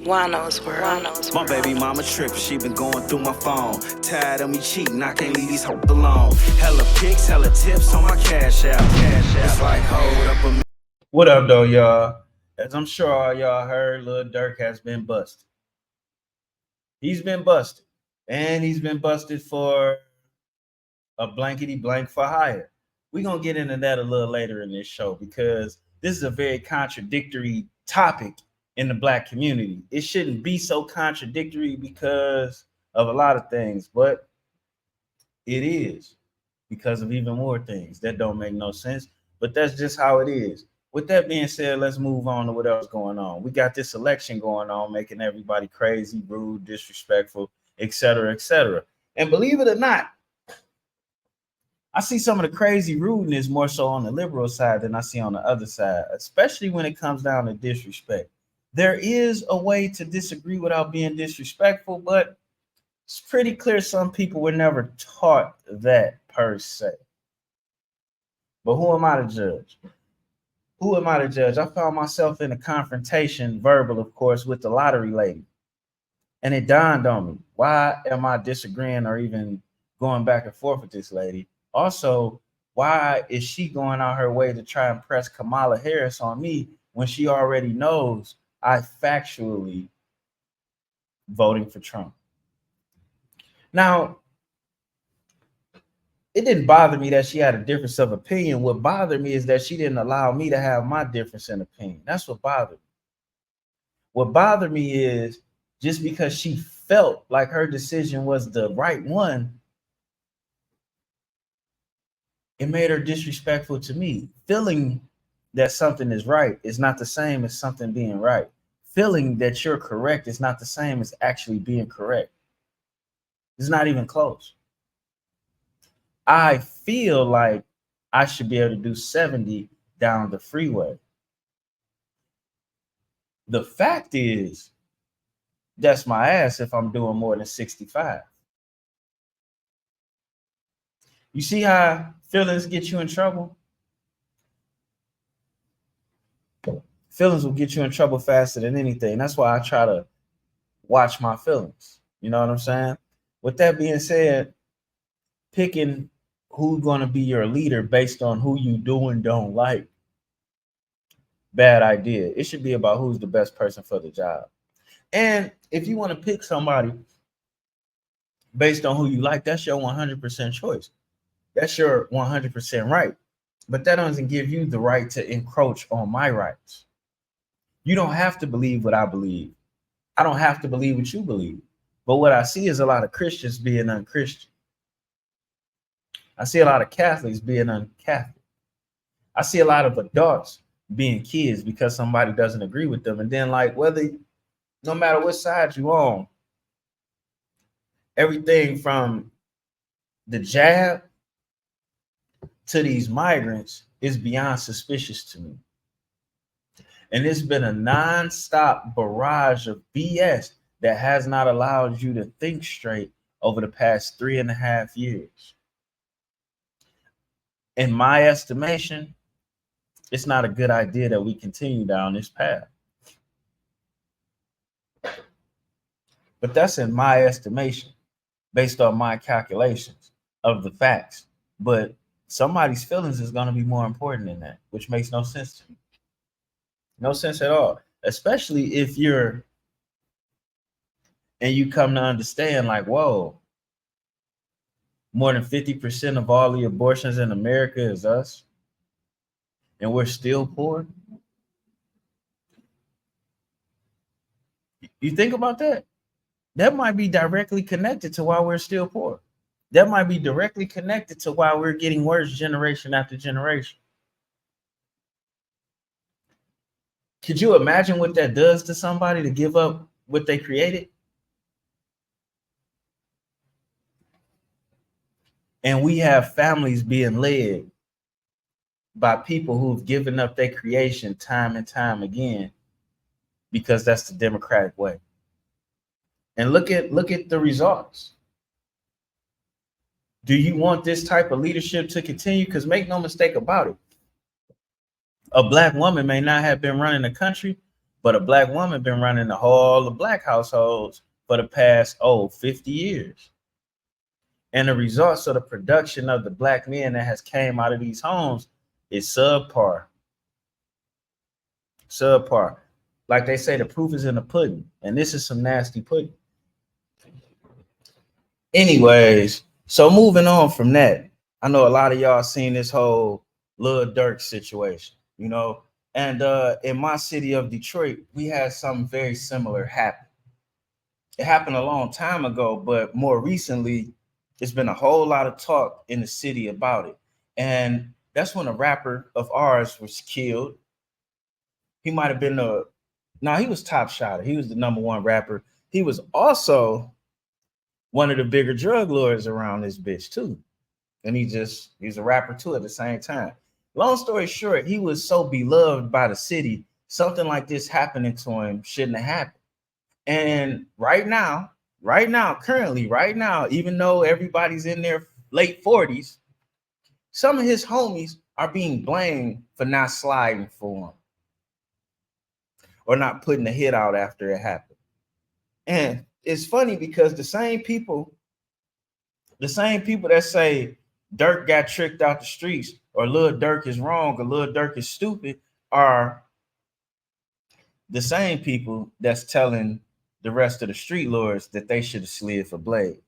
Juano's world. My baby mama trippin', she been going through my phone. Tired of me cheating, I can't leave these hoes alone. Hella pics, hella tips on my cash app. It's like hold up a minute. What up though, y'all? As I'm sure all y'all heard, Lil Durk has been busted. He's been busted. And he's been busted for a blankety blank for hire. We're gonna get into that a little later in this show because this is a very contradictory topic in the black community. It shouldn't be so contradictory because of a lot of things, but it is because of even more things that don't make no sense. But that's just how it is. With that being said, let's move on to what else going on. We got this election going on, making everybody crazy, rude, disrespectful, etc., etc. And believe it or not, I see some of the crazy rudeness more so on the liberal side than I see on the other side, especially when it comes down to disrespect. There is a way to disagree without being disrespectful, but it's pretty clear some people were never taught that per se. But who am I to judge? Who am I to judge? I found myself in a confrontation, verbal, of course, with the lottery lady. And it dawned on me, why am I disagreeing or even going back and forth with this lady? Also, why is she going out her way to try and press Kamala Harris on me when she already knows I factually voting for Trump? Now, it didn't bother me that she had a difference of opinion. What bothered me is that she didn't allow me to have my difference in opinion. That's what bothered me. What bothered me is just because she felt like her decision was the right one, it made her disrespectful to me. Feeling that something is right is not the same as something being right. Feeling that you're correct is not the same as actually being correct. It's not even close. I feel like I should be able to do 70 down the freeway. The fact is, that's my ass if I'm doing more than 65. You see how feelings get you in trouble? Feelings will get you in trouble faster than anything. That's why I try to watch my feelings. You know what I'm saying? With that being said, picking who's going to be your leader based on who you do and don't like, bad idea. It should be about who's the best person for the job. And if you want to pick somebody based on who you like, that's your 100% choice. That's your 100% right. But that doesn't give you the right to encroach on my rights. You don't have to believe what I believe. I don't have to believe what you believe. But what I see is a lot of Christians being unchristian. I see a lot of Catholics being uncatholic. I see a lot of adults being kids because somebody doesn't agree with them. And then, like, no matter what side you on, everything from the jab to these migrants is beyond suspicious to me. And it's been a nonstop barrage of BS that has not allowed you to think straight over the past 3.5 years. In my estimation, it's not a good idea that we continue down this path. But that's in my estimation, based on my calculations of the facts. But somebody's feelings is going to be more important than that, which makes no sense to me. No sense at all, especially if you come to understand, like, whoa, more than 50% of all the abortions in America is us, and we're still poor. You think about that? That might be directly connected to why we're still poor. That might be directly connected to why we're getting worse generation after generation. Could you imagine what that does to somebody to give up what they created? And we have families being led by people who've given up their creation time and time again because that's the democratic way. And look at the results. Do you want this type of leadership to continue? Because make no mistake about it, A black woman may not have been running the country, but a black woman been running the whole of black households for the past 50 years. And the results of the production of the black men that has came out of these homes is subpar. Subpar. Like they say, the proof is in the pudding. And this is some nasty pudding. Anyways, so moving on from that, I know a lot of y'all seen this whole Lil Durk situation, you know, and in my city of Detroit, we had something very similar happen. It happened a long time ago, but more recently, there's been a whole lot of talk in the city about it. And that's when a rapper of ours was killed. He might have been he was top shotter. He was the #1 rapper. He was also one of the bigger drug lords around this bitch too. And he's a rapper too at the same time. Long story short, he was so beloved by the city, something like this happening to him shouldn't have happened. And right now, currently, even though everybody's in their late 40s, some of his homies are being blamed for not sliding for him or not putting a hit out after it happened. And it's funny because the same people that say Durk got tricked out the streets or Lil Durk is wrong or Lil Durk is stupid are the same people that's telling the rest of the street lords that they should have slid for Blade.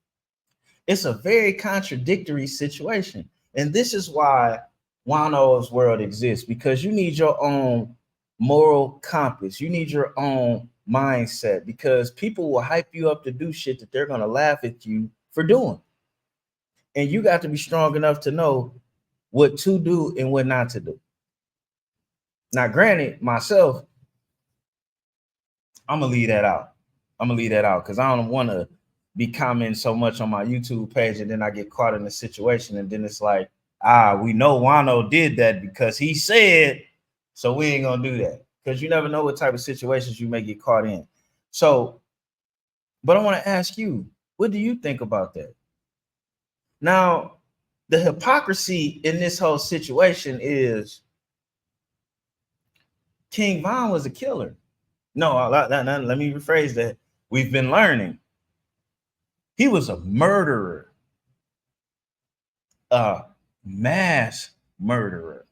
It's a very contradictory situation. And this is why Juano's world exists, because you need your own moral compass. You need your own mindset, because people will hype you up to do shit that they're going to laugh at you for doing. And you got to be strong enough to know what to do and what not to do. Now, granted, myself, I'm going to leave that out. Because I don't want to be commenting so much on my YouTube page and then I get caught in a situation and then it's like, we know Juano did that because he said, so we ain't going to do that. Because you never know what type of situations you may get caught in. So, but I want to ask you, what do you think about that? Now, the hypocrisy in this whole situation is King Von was a killer. No, let me rephrase that. We've been learning. He was a murderer, a mass murderer.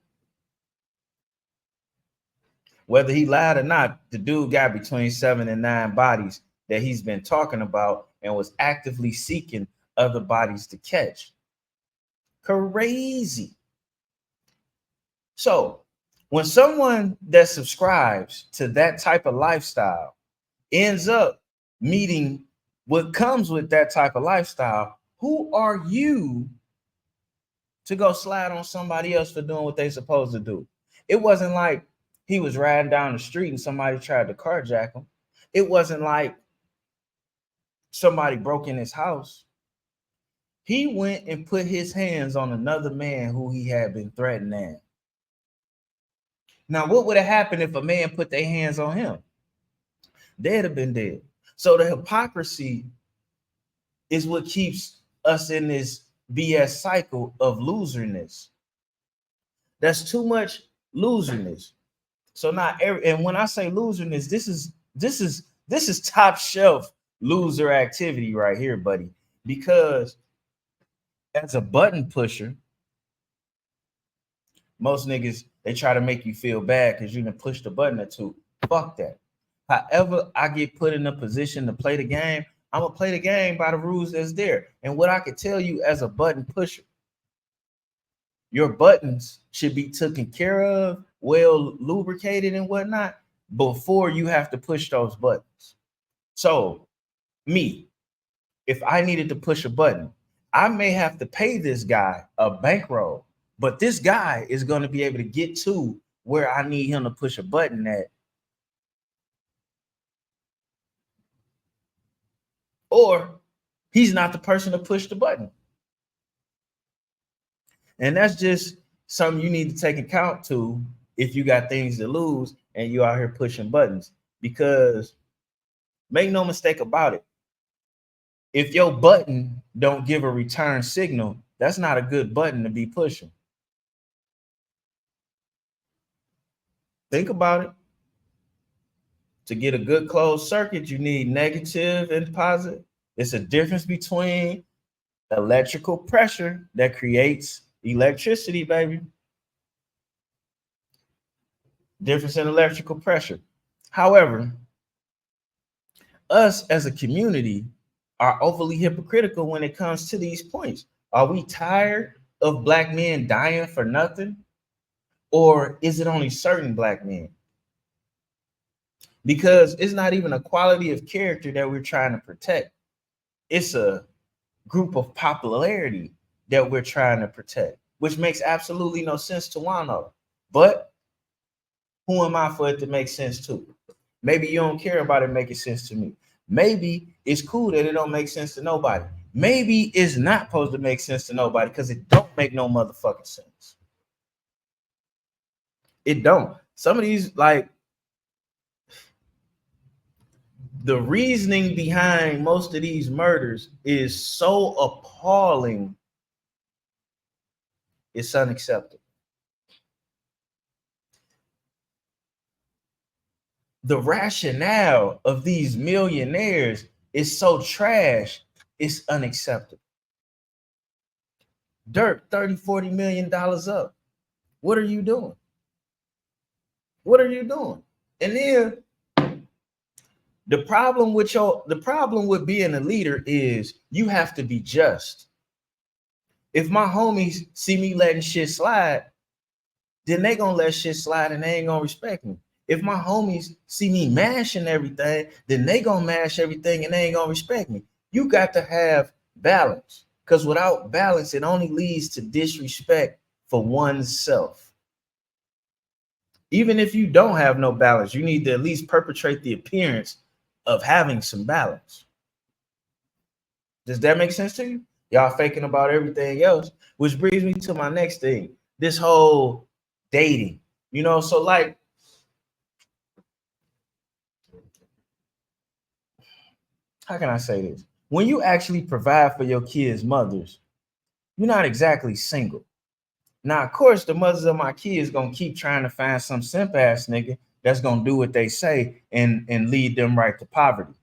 Whether he lied or not, the dude got between 7 and 9 bodies that he's been talking about and was actively seeking other bodies to catch. Crazy. So when someone that subscribes to that type of lifestyle ends up meeting what comes with that type of lifestyle, who are you to go slide on somebody else for doing what they're supposed to do? It wasn't like he was riding down the street and somebody tried to carjack him. It wasn't like somebody broke in his house. He went and put his hands on another man who he had been threatening. Now, what would have happened if a man put their hands on him? They'd have been dead. So the hypocrisy is what keeps us in this BS cycle of loserness. That's too much loserness. So not every, and when I say loserness, this is top shelf loser activity right here, buddy. Because as a button pusher, most niggas, they try to make you feel bad because you done pushed a button or two. Fuck that. However, I get put in a position to play the game, I'm gonna play the game by the rules that's there. And what I can tell you as a button pusher, your buttons should be taken care of, well lubricated and whatnot before you have to push those buttons. So me, if I needed to push a button, I may have to pay this guy a bankroll, but this guy is going to be able to get to where I need him to push a button at. Or he's not the person to push the button. And that's just something you need to take account to if you got things to lose and you out here pushing buttons. Because make no mistake about it, if your button don't give a return signal, that's not a good button to be pushing. Think about it. To get a good closed circuit, you need negative and positive. It's a difference between electrical pressure that creates electricity, baby. Difference in electrical pressure. However, us as a community are overly hypocritical when it comes to these points. Are we tired of black men dying for nothing? Or is it only certain black men? Because it's not even a quality of character that we're trying to protect. It's a group of popularity that we're trying to protect, which makes absolutely no sense to Juano. But who am I for it to make sense to? Maybe you don't care about it making sense to me. Maybe it's cool that it don't make sense to nobody. Maybe it's not supposed to make sense to nobody because it don't make no motherfucking sense. It don't. Some of these, like, the reasoning behind most of these murders is so appalling, it's unacceptable. The rationale of these millionaires is so trash, it's unacceptable. Durk, $30-40 million up. What are you doing? What are you doing? And then the problem with being a leader is you have to be just. If my homies see me letting shit slide, then they gonna let shit slide and they ain't gonna respect me. If my homies see me mashing everything, then they gonna mash everything and they ain't gonna respect me. You got to have balance, because without balance, it only leads to disrespect for oneself. Even if you don't have no balance, you need to at least perpetrate the appearance of having some balance. Does that make sense to you? Y'all faking about everything else, which brings me to my next thing. This whole dating, so like, how can I say this? When you actually provide for your kids' mothers, you're not exactly single. Now, of course, the mothers of my kids gonna keep trying to find some simp ass nigga that's gonna do what they say and lead them right to poverty.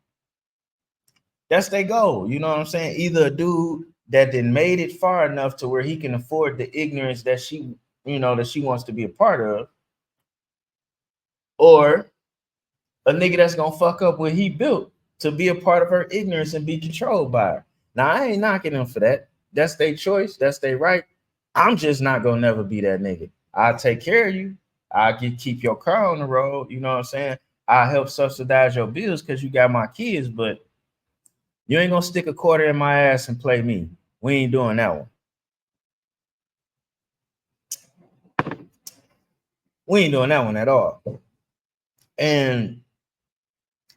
That's their goal. You know what I'm saying? Either a dude that then made it far enough to where he can afford the ignorance that she wants to be a part of, or a nigga that's gonna fuck up what he built to be a part of her ignorance and be controlled by her. Now, I ain't knocking them for that. That's their choice. That's their right. I'm just not gonna never be that nigga. I'll take care of you. I'll keep your car on the road. You know what I'm saying? I'll help subsidize your bills because you got my kids, but you ain't gonna stick a quarter in my ass and play me. We ain't doing that one. We ain't doing that one at all. And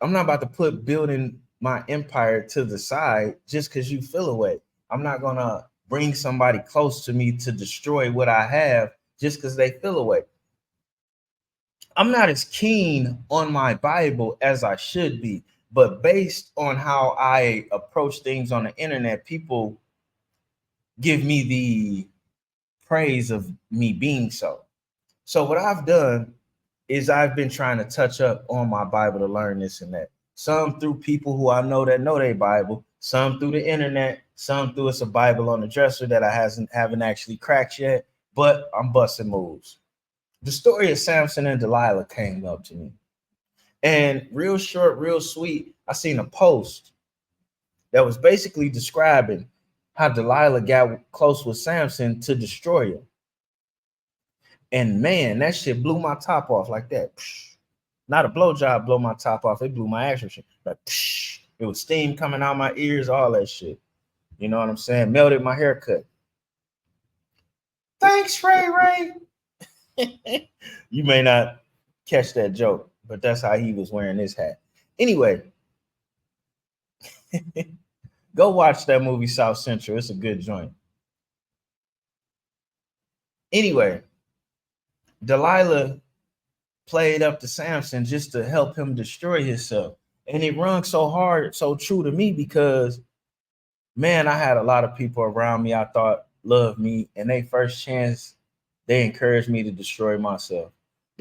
I'm not about to put building my empire to the side just because you feel away. I'm not gonna bring somebody close to me to destroy what I have just because they feel away. I'm not as keen on my Bible as I should be, but based on how I approach things on the internet, people give me the praise of me being so. So what I've done is I've been trying to touch up on my Bible to learn this and that. Some through people who I know that know their Bible, some through the internet, some through it's a Bible on the dresser that I haven't actually cracked yet, but I'm busting moves. The story of Samson and Delilah came up to me. And real short, real sweet, I seen a post that was basically describing how Delilah got close with Samson to destroy him. And man, that shit blew my top off like that. Not a blowjob blow my top off. It blew my actual shit. Like, it was steam coming out my ears, all that shit. You know what I'm saying? Melted my haircut. Thanks, Ray Ray. You may not catch that joke, but that's how he was wearing his hat. Anyway, go watch that movie South Central. It's a good joint. Anyway, Delilah played up to Samson just to help him destroy himself. And it rung so hard, so true to me because, man, I had a lot of people around me I thought loved me, and they first chance, they encouraged me to destroy myself.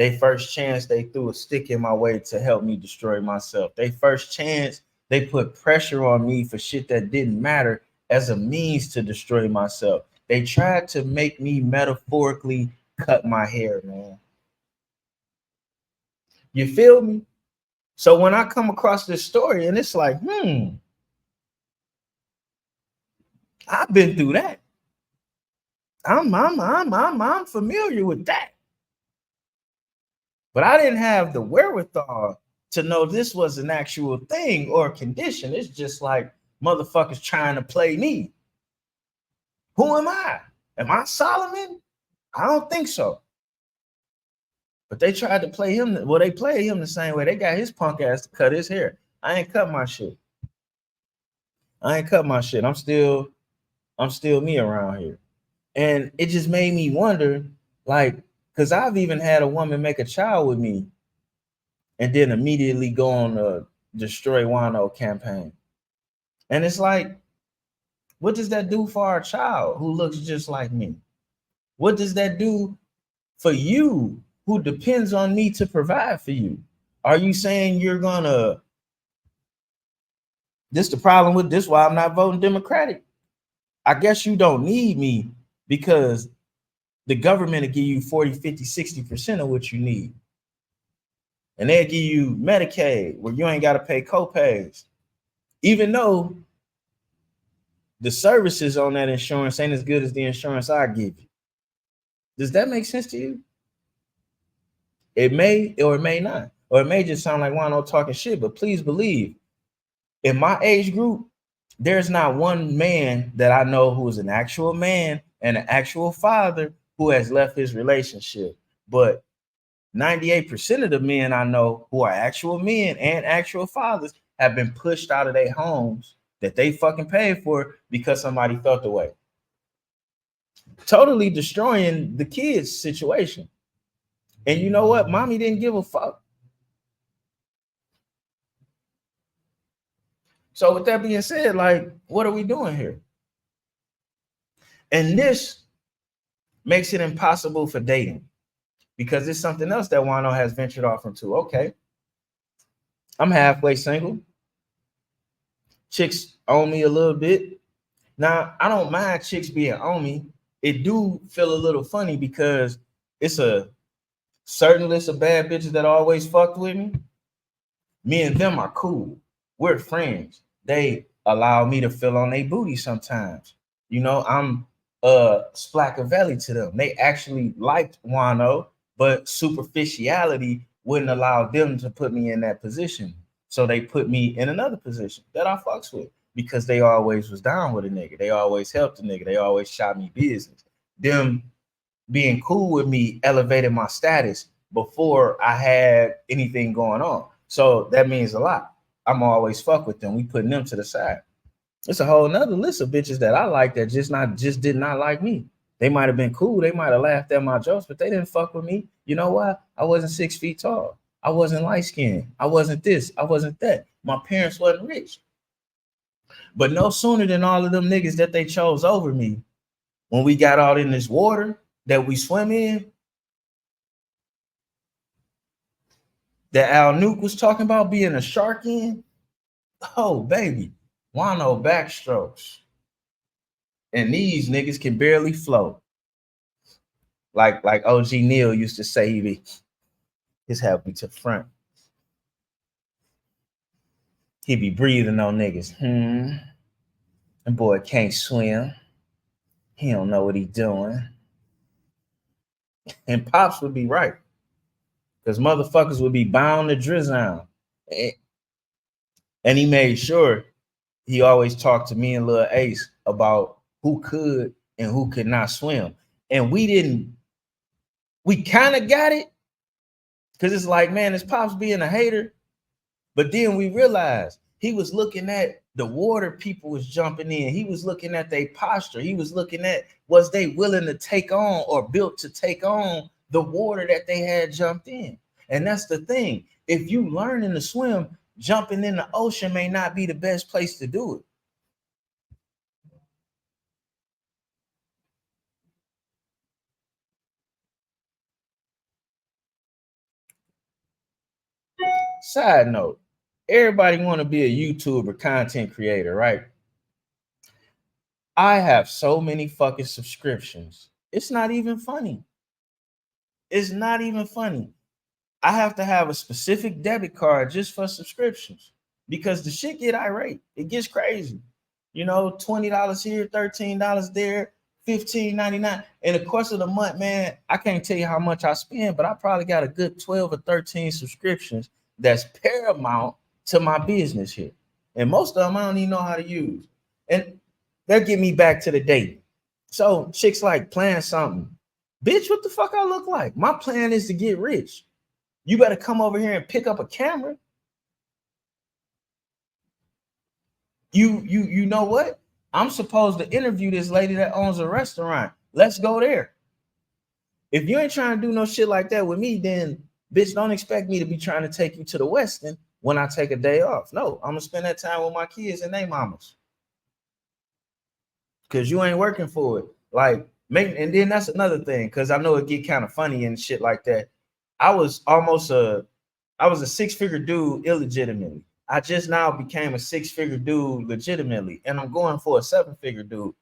They first chance, they threw a stick in my way to help me destroy myself. They first chance, they put pressure on me for shit that didn't matter as a means to destroy myself. They tried to make me metaphorically cut my hair, man. You feel me? So when I come across this story and it's like, I've been through that. I'm familiar with that. But I didn't have the wherewithal to know this was an actual thing or condition. It's just like motherfuckers trying to play me. Who am I? Am I Solomon? I don't think so. But they tried to play him. Well, they played him the same way. They got his punk ass to cut his hair. I ain't cut my shit. I'm still me around here. And it just made me wonder, like, because I've even had a woman make a child with me and then immediately go on a destroy Juano campaign. And it's like, what does that do for our child who looks just like me? What does that do for you who depends on me to provide for you? Are you saying you're gonna, this the problem with this, why I'm not voting Democratic? I guess you don't need me because the government will give you 40, 50, 60% of what you need. And they'll give you Medicaid where you ain't got to pay copays. Even though the services on that insurance ain't as good as the insurance I give you. Does that make sense to you? It may or it may not. Or it may just sound like Juan-O talking shit, but please believe, in my age group, there's not one man that I know who is an actual man and an actual father who has left his relationship. But 98% of the men I know who are actual men and actual fathers have been pushed out of their homes that they fucking paid for because somebody felt the way. Totally destroying the kids' situation. And you know what? Mommy didn't give a fuck. So with that being said, like, what are we doing here? And this makes it impossible for dating because it's something else that Juano has ventured off into. Okay, I'm halfway single. Chicks own me a little bit. Now, I don't mind chicks being on me. It do feel a little funny because it's a certain list of bad bitches that always fucked with me. Me and them are cool. We're friends. They allow me to fill on their booty sometimes. You know, I'm Splackavelli to them. They actually liked Juano, but superficiality wouldn't allow them to put me in that position. So they put me in another position that I fucks with because they always was down with a nigga. They always helped a nigga. They always shot me business. Them being cool with me elevated my status before I had anything going on. So that means a lot. I'm always fuck with them. We putting them to the side. It's a whole nother list of bitches that I like that just did not like me. They might have been cool. They might have laughed at my jokes, but they didn't fuck with me. You know why? I wasn't 6 feet tall. I wasn't light skinned. I wasn't this. I wasn't that. My parents wasn't rich. But no sooner than all of them niggas that they chose over me, when we got out in this water that we swim in, that Al Nuke was talking about being a shark in, oh baby, Juano backstrokes. And these niggas can barely float. Like OG Neil used to say, he be his help me to the front. He be breathing on niggas. And boy can't swim. He don't know what he doing. And Pops would be right. Because motherfuckers would be bound to drizzle. And he made sure he always talked to me and Lil Ace about who could and who could not swim. And we kind of got it. Because it's like, man, it's Pops being a hater. But then we realized he was looking at the water people was jumping in. He was looking at their posture. He was looking at, was they willing to take on or built to take on the water that they had jumped in? And that's the thing. If you learning to swim, jumping in the ocean may not be the best place to do it. Side note, everybody want to be a YouTuber, content creator, right? I have so many fucking subscriptions. It's not even funny. It's not even funny. I have to have a specific debit card just for subscriptions because the shit get irate. It gets crazy. You know, $20 here, $13 there, $15.99. In the course of the month, man, I can't tell you how much I spend, but I probably got a good 12 or 13 subscriptions that's paramount to my business here. And most of them I don't even know how to use. And that get me back to the date. So chicks like plan something. Bitch, what the fuck I look like? My plan is to get rich. You better come over here and pick up a camera. You know what? I'm supposed to interview this lady that owns a restaurant. Let's go there. If you ain't trying to do no shit like that with me, then bitch, don't expect me to be trying to take you to the Westin when I take a day off. No, I'm gonna spend that time with my kids and their mamas. Cause you ain't working for it. Like, and then that's another thing, because I know it get kind of funny and shit like that. I was a 6-figure dude illegitimately. I just now became a 6-figure dude legitimately, and I'm going for a 7-figure dude.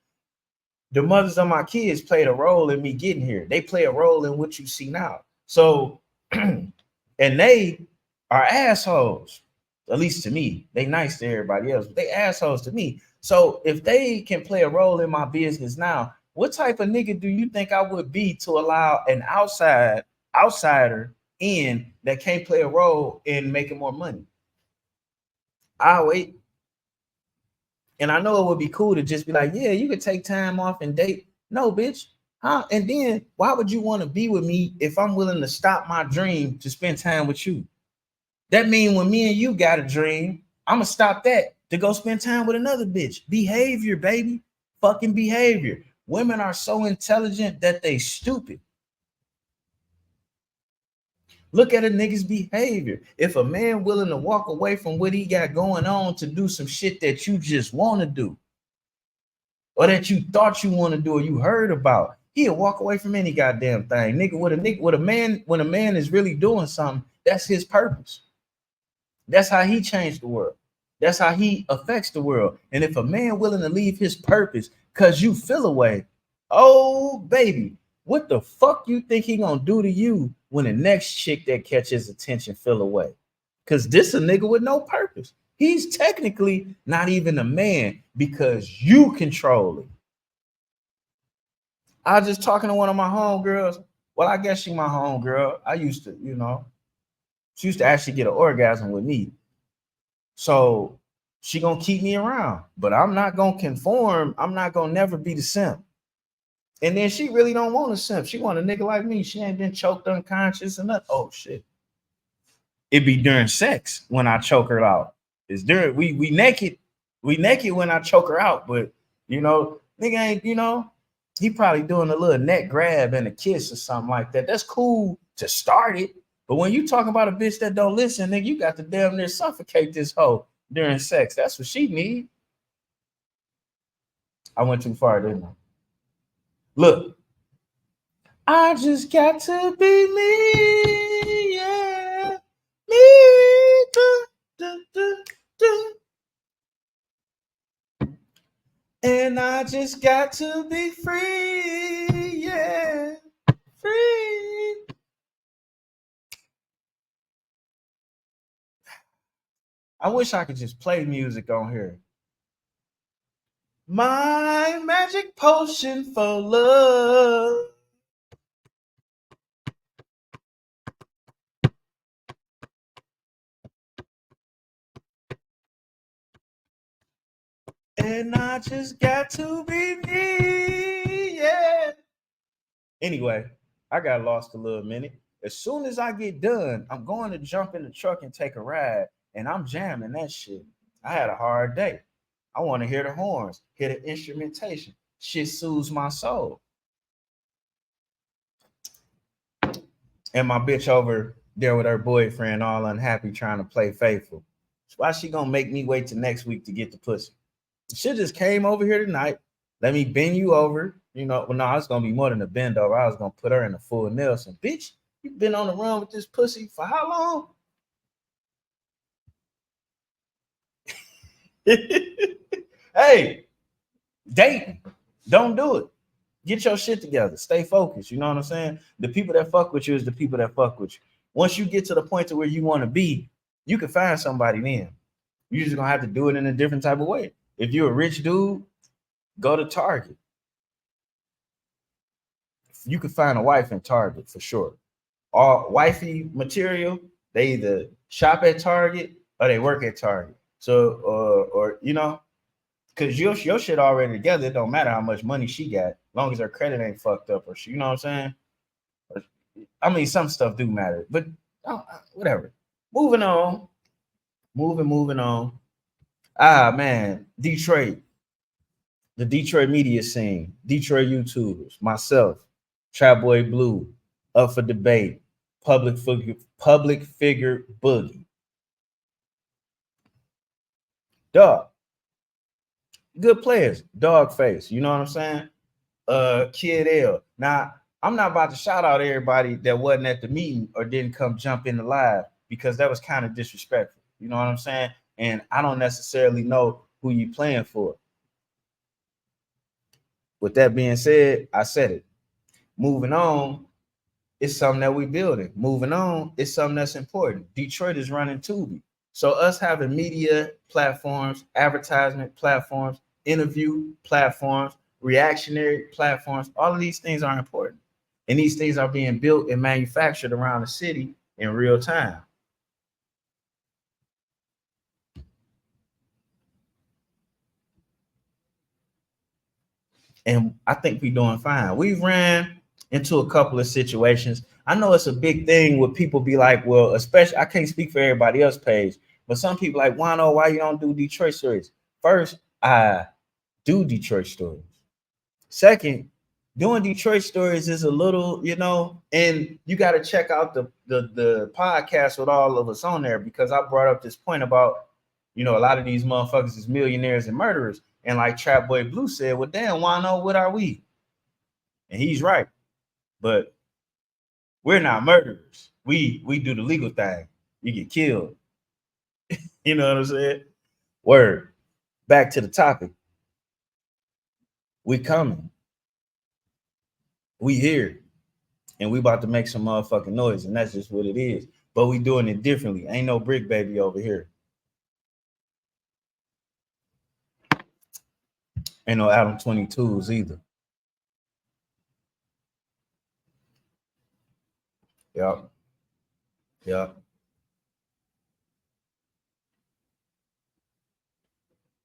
The mothers of my kids played a role in me getting here. They play a role in what you see now. So, and they are assholes, at least to me. They nice to everybody else, but they assholes to me. So if they can play a role in my business now, what type of nigga do you think I would be to allow an outsider in that can't play a role in making more money? I'll wait. And I know it would be cool to just be like, yeah, you could take time off and date. No, bitch. Huh? And then why would you want to be with me if I'm willing to stop my dream to spend time with you? That means when me and you got a dream, I'm gonna stop that to go spend time with another bitch. Behavior, baby. Fucking behavior. Women are so intelligent that they stupid. Look at a nigga's behavior. If a man willing to walk away from what he got going on to do some shit that you just want to do, or that you thought you want to do, or you heard about, he'll walk away from any goddamn thing. Nigga, when a man is really doing something, that's his purpose. That's how he changed the world. That's how he affects the world. And if a man willing to leave his purpose because you feel away, oh baby, what the fuck you think he gonna do to you when the next chick that catches attention feel away? Because this a nigga with no purpose. He's technically not even a man because you control him. I was just talking to one of my homegirls. Well, I guess she my homegirl. I used to, she used to actually get an orgasm with me. So she gonna keep me around, but I'm not gonna conform. I'm not gonna never be the simp. And then she really don't want a simp. She want a nigga like me. She ain't been choked unconscious and nothing. Oh shit. It be during sex when I choke her out. It's during we naked. We naked when I choke her out, but nigga ain't, he probably doing a little neck grab and a kiss or something like that. That's cool to start it. But when you talk about a bitch that don't listen, nigga, you got to damn near suffocate this hoe during sex. That's what she need. I went too far, didn't I? Look, I just got to be me, yeah, me, do, do, do, do. And I just got to be free, yeah, free. I wish I could just play music on here. My magic potion for love. And I just got to be me, yeah. Anyway, I got lost a little minute. As soon as I get done, I'm going to jump in the truck and take a ride, and I'm jamming that shit. I had a hard day. I want to hear the horns, hear the instrumentation. Shit soothes my soul. And my bitch over there with her boyfriend, all unhappy, trying to play faithful. Why she gonna make me wait till next week to get the pussy? She just came over here tonight. Let me bend you over. Well, no, it's gonna be more than a bend over. I was gonna put her in a full Nelson. Bitch, you been on the run with this pussy for how long? Hey, dating, don't do it. Get your shit together. Stay focused. You know what I'm saying? The people that fuck with you is the people that fuck with you. Once you get to the point to where you want to be, you can find somebody then. You're just gonna have to do it in a different type of way. If you're a rich dude, go to Target. You can find a wife in Target for sure. All wifey material, they either shop at Target or they work at Target. So or you know, because your shit already together, it don't matter how much money she got, as long as her credit ain't fucked up or she, you know what I'm saying? I mean, some stuff do matter, but whatever. Moving on, moving on. Ah man, Detroit, the Detroit media scene, Detroit YouTubers, myself, Trap Boy Blue, Up for Debate, public figure Boogie. Dog, good players. Dog face, you know what I'm saying? Kid L. Now, I'm not about to shout out everybody that wasn't at the meeting or didn't come jump in the live because that was kind of disrespectful. You know what I'm saying? And I don't necessarily know who you playing for. With that being said, I said it. Moving on, it's something that we building. Moving on, it's something that's important. Detroit is running Tubi. So us having media platforms, advertisement platforms, interview platforms, reactionary platforms, all of these things are important. And these things are being built and manufactured around the city in real time. And I think we're doing fine. We've ran into a couple of situations. I know it's a big thing where people be like, well, especially I can't speak for everybody else's page, but some people like, Juano, why you don't do Detroit stories? First, I do Detroit stories. Second, doing Detroit stories is a little, you know, and you got to check out the podcast with all of us on there because I brought up this point about, you know, a lot of these motherfuckers is millionaires and murderers. And like Trap Boy Blue said, well, damn, why know what are we? And he's right. But we're not murderers. We do the legal thing. You get killed. You know what I'm saying? Word. Back to the topic. We coming. We here. And we about to make some motherfucking noise. And that's just what it is. But we doing it differently. Ain't no brick baby over here. Ain't no Adam 22s either. Yep. Yep.